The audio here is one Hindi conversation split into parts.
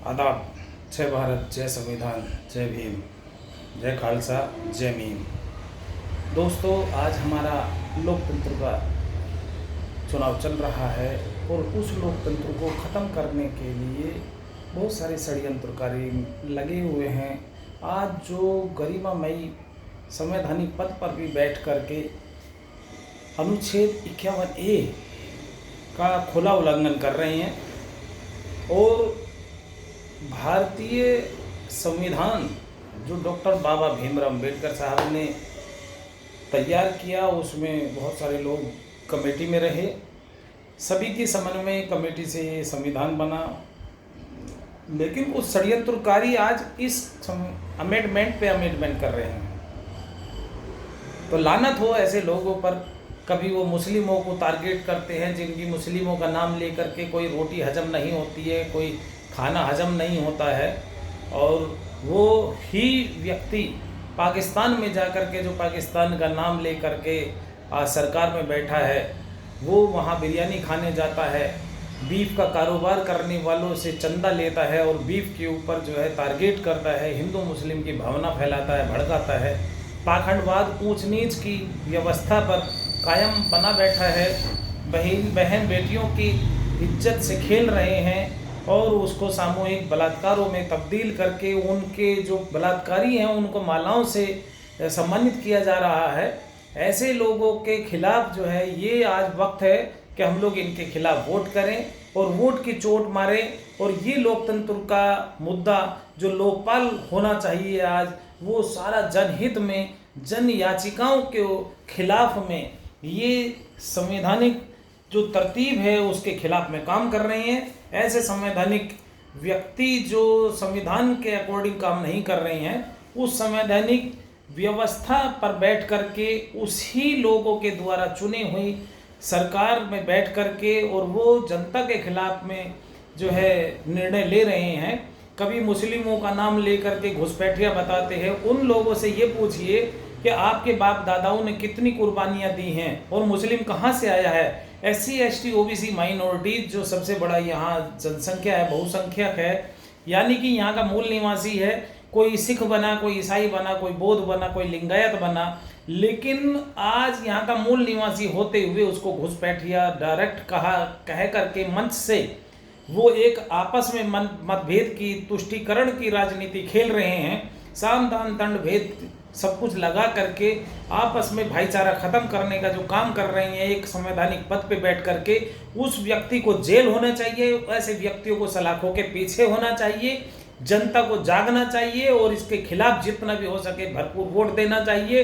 आदाब। जय भारत, जय संविधान, जय भीम, जय खालसा, जय मीम। दोस्तों, आज हमारा लोकतंत्र का चुनाव चल रहा है और उस लोकतंत्र को ख़त्म करने के लिए बहुत सारे षड्यंत्रकारी लगे हुए हैं। आज जो गरिमामयी संवैधानिक पद पर भी बैठ करके अनुच्छेद 51A का खुला उल्लंघन कर रहे हैं और भारतीय संविधान जो डॉक्टर बाबा भीमराव अम्बेडकर साहब ने तैयार किया, उसमें बहुत सारे लोग कमेटी में रहे। सभी की समन्वय कमेटी से ये संविधान बना, लेकिन उस षड्यंत्रकारी आज इस अमेंडमेंट पे अमेंडमेंट कर रहे हैं। तो लानत हो ऐसे लोगों पर। कभी वो मुस्लिमों को टारगेट करते हैं, जिनकी मुस्लिमों का नाम लेकर के कोई रोटी हजम नहीं होती है, कोई खाना हजम नहीं होता है, और वो ही व्यक्ति पाकिस्तान में जा कर के, जो पाकिस्तान का नाम ले कर के आज सरकार में बैठा है, वो वहाँ बिरयानी खाने जाता है, बीफ का कारोबार करने वालों से चंदा लेता है और बीफ के ऊपर जो है टारगेट करता है, हिंदू मुस्लिम की भावना फैलाता है, भड़काता है, पाखंडवाद ऊंच नीच की व्यवस्था पर कायम बना बैठा है, बहन बेटियों की इज्जत से खेल रहे हैं और उसको सामूहिक बलात्कारों में तब्दील करके उनके जो बलात्कारी हैं उनको मालाओं से सम्मानित किया जा रहा है। ऐसे लोगों के खिलाफ जो है ये आज वक्त है कि हम लोग इनके खिलाफ वोट करें और वोट की चोट मारें, और ये लोकतंत्र का मुद्दा जो लोकपाल होना चाहिए आज, वो सारा जनहित में, जन याचिकाओं के खिलाफ में, ये संवैधानिक जो तरतीब है उसके खिलाफ में काम कर रहे हैं। ऐसे संवैधानिक व्यक्ति जो संविधान के अकॉर्डिंग काम नहीं कर रहे हैं, उस संवैधानिक व्यवस्था पर बैठ करके उसी लोगों के द्वारा चुनी हुई सरकार में बैठ करके और वो जनता के खिलाफ में जो है निर्णय ले रहे हैं। कभी मुस्लिमों का नाम लेकर के घुसपैठिया बताते हैं। उन लोगों से ये पूछिए कि आपके बाप दादाओं ने कितनी कुर्बानियाँ दी हैं और मुस्लिम कहाँ से आया है। SC ST OBC माइनॉरिटीज जो सबसे बड़ा यहाँ जनसंख्या है, बहुसंख्यक है, यानी कि यहाँ का मूल निवासी है। कोई सिख बना, कोई ईसाई बना, कोई बौद्ध बना, कोई लिंगायत बना, लेकिन आज यहाँ का मूल निवासी होते हुए उसको घुसपैठिया डायरेक्ट कह करके मंच से वो एक आपस में मतभेद की तुष्टीकरण की राजनीति खेल रहे हैं। साम दान दंड भेद सब कुछ लगा करके आपस में भाईचारा खत्म करने का जो काम कर रहे हैं एक संवैधानिक पद पे बैठ करके, उस व्यक्ति को जेल होना चाहिए। ऐसे व्यक्तियों को सलाखों के पीछे होना चाहिए। जनता को जागना चाहिए और इसके खिलाफ जितना भी हो सके भरपूर वोट देना चाहिए,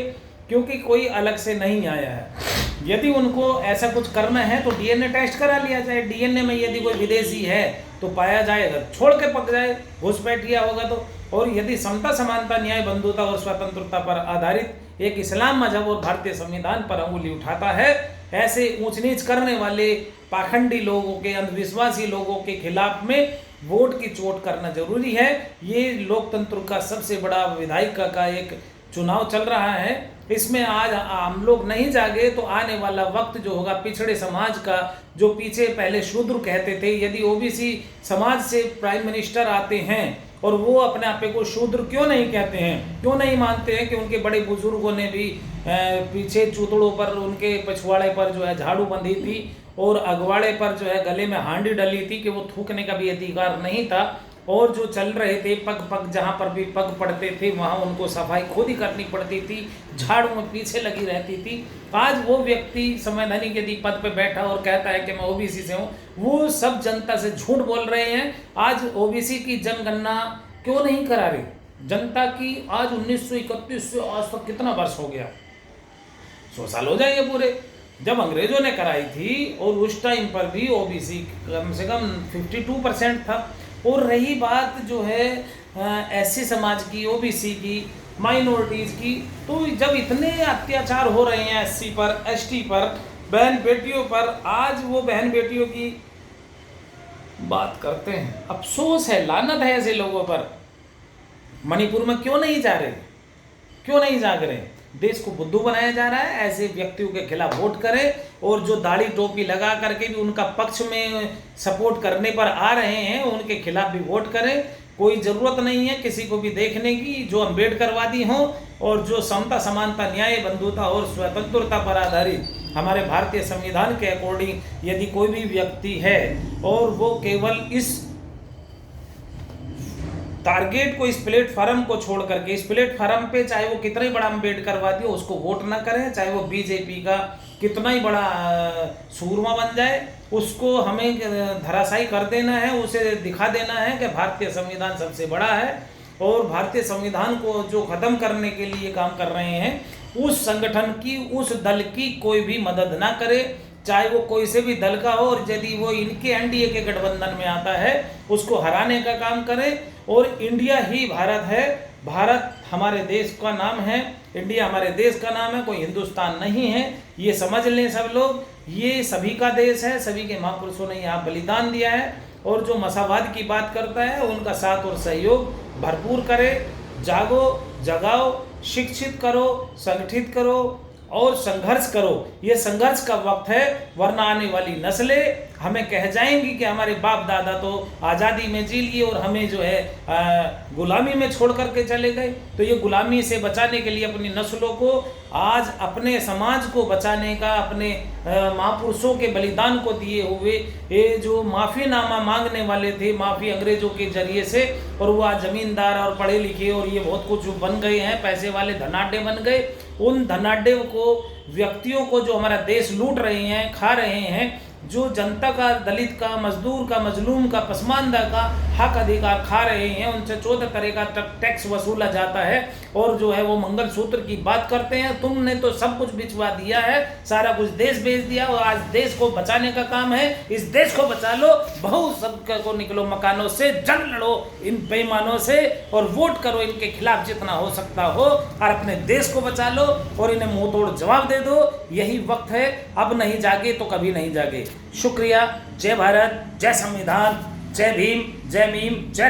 क्योंकि कोई अलग से नहीं आया है। यदि उनको ऐसा कुछ करना है तो DNA टेस्ट करा लिया जाए। DNA में यदि कोई विदेशी है तो पाया जाएगा, छोड़ के पक जाए, घुसपैठिया होगा तो। और यदि समता, समानता, न्याय, बंधुता और स्वतंत्रता पर आधारित एक इस्लाम मजहब और भारतीय संविधान पर अंगुली उठाता है, ऐसे ऊंच नीच करने वाले पाखंडी लोगों के, अंधविश्वासी लोगों के खिलाफ में वोट की चोट करना जरूरी है। ये लोकतंत्र का सबसे बड़ा विधायिका का एक चुनाव चल रहा है। इसमें आज हम लोग नहीं जागे तो आने वाला वक्त जो होगा पिछड़े समाज का, जो पीछे पहले शूद्र कहते थे, यदि OBC समाज से प्राइम मिनिस्टर आते हैं और वो अपने आप को शूद्र क्यों नहीं कहते हैं, क्यों नहीं मानते हैं कि उनके बड़े बुजुर्गों ने भी पीछे चूतड़ों पर, उनके पछवाड़े पर जो है झाड़ू बंधी थी और अगवाड़े पर जो है गले में हांडी डली थी कि वो थूकने का भी अधिकार नहीं था, और जो चल रहे थे पग जहाँ पर भी पग पड़ते थे वहाँ उनको सफाई खुद ही करनी पड़ती थी, झाड़ू में पीछे लगी रहती थी। आज वो व्यक्ति संवैधानिक यदि पद पे बैठा और कहता है कि मैं OBC से हूँ, वो सब जनता से झूठ बोल रहे हैं। आज OBC की जनगणना क्यों नहीं करा रही जनता की? आज 1931 से आज तक कितना वर्ष हो गया? 100 साल हो जाएंगे पूरे, जब अंग्रेजों ने कराई थी। और उस टाइम पर भी OBC कम से कम 52% था। और रही बात जो है SC समाज की, OBC की, माइनॉरिटीज़ की, तो जब इतने अत्याचार हो रहे हैं SC पर, ST पर, बहन बेटियों पर, आज वो बहन बेटियों की बात करते हैं। अफसोस है, लानत है ऐसे लोगों पर। मणिपुर में क्यों नहीं जा रहे, क्यों नहीं जाग रहे? देश को बुद्धू बनाया जा रहा है। ऐसे व्यक्तियों के खिलाफ वोट करें, और जो दाढ़ी टोपी लगा करके भी उनका पक्ष में सपोर्ट करने पर आ रहे हैं उनके खिलाफ भी वोट करें। कोई ज़रूरत नहीं है किसी को भी देखने की जो अम्बेडकरवादी हों और जो समता, समानता, न्याय, बंधुता और स्वतंत्रता पर आधारित हमारे भारतीय संविधान के अकॉर्डिंग यदि कोई भी व्यक्ति है और वो केवल इस टारगेट को, इस प्लेटफार्म को छोड़ करके, इस प्लेटफार्म पे चाहे वो कितना ही बड़ा अम्बेडकरवादी हो उसको वोट ना करें, चाहे वो बीजेपी का कितना ही बड़ा सूरमा बन जाए, उसको हमें धराशायी कर देना है, उसे दिखा देना है कि भारतीय संविधान सबसे बड़ा है। और भारतीय संविधान को जो खत्म करने के लिए काम कर रहे हैं उस संगठन की, उस दल की कोई भी मदद ना करे, चाहे वो कोई से भी दल का हो, और यदि वो इनके एनडीए के गठबंधन में आता है उसको हराने का काम करे। और इंडिया ही भारत है, भारत हमारे देश का नाम है, इंडिया हमारे देश का नाम है, कोई हिंदुस्तान नहीं है। ये समझ लें सब लोग, ये सभी का देश है, सभी के महापुरुषों ने यहाँ बलिदान दिया है। और जो मसावाद की बात करता है उनका साथ और सहयोग भरपूर करे। जागो, जगाओ, शिक्षित करो, संगठित करो और संघर्ष करो। ये संघर्ष का वक्त है, वरना आने वाली नस्लें हमें कह जाएंगी कि हमारे बाप दादा तो आज़ादी में जी लिए और हमें जो है गुलामी में छोड़ करके चले गए। तो ये गुलामी से बचाने के लिए अपनी नस्लों को, आज अपने समाज को बचाने का, अपने महापुरुषों के बलिदान को दिए हुए ये जो माफ़ीनामा मांगने वाले थे, माफ़ी अंग्रेजों के जरिए से, और वो आज जमींदार और पढ़े लिखे और ये बहुत कुछ बन गए हैं, पैसे वाले धनाढ्य बन गए। उन धनाढ्य को, व्यक्तियों को जो हमारा देश लूट रहे हैं, खा रहे हैं, जो जनता का, दलित का, मजदूर का, मजलूम का, पसमानदा का हक अधिकार खा रहे हैं, उनसे 14 तरह का टैक्स वसूला जाता है। और जो है वो मंगलसूत्र की बात करते हैं। तुमने तो सब कुछ बिचवा दिया है, सारा कुछ देश बेच दिया, और आज देश को बचाने का काम है। इस देश को बचा लो, बहु सबको निकलो मकानों से, जंग लड़ो इन बेईमानों से और वोट करो इनके खिलाफ जितना हो सकता हो, और अपने देश को बचा लो और इन्हें मुंह तोड़ जवाब दे दो। यही वक्त है, अब नहीं जागे तो कभी नहीं जागे। शुक्रिया। जय भारत, जय संविधान, जय भीम, जय मीम, जय